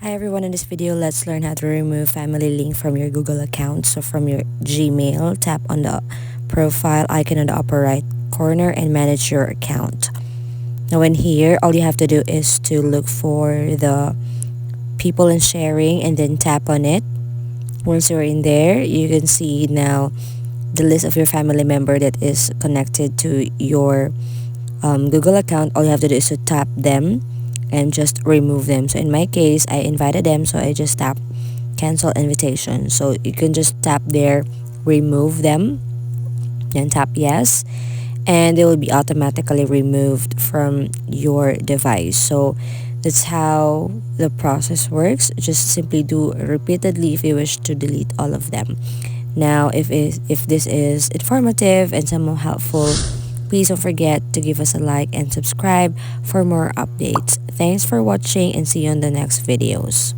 Hi everyone, in this video let's learn how to remove family link from your Google account. So from your Gmail, tap on the profile icon on the upper right corner and manage your account. Now in here, all you have to do is to look for the people and sharing and then tap on it. Once you're in there, you can see now the list of your family member that is connected to your Google account. All you have to do is to tap them and just remove them. So in my case, I invited them, so I just tap cancel invitation. So you can just tap there, remove them, and tap yes, and they will be automatically removed from your device. So that's how the process works. Just simply do repeatedly if you wish to delete all of them. Now, if this is informative and somehow helpful, please don't forget to give us a like and subscribe for more updates. Thanks for watching and see you on the next videos.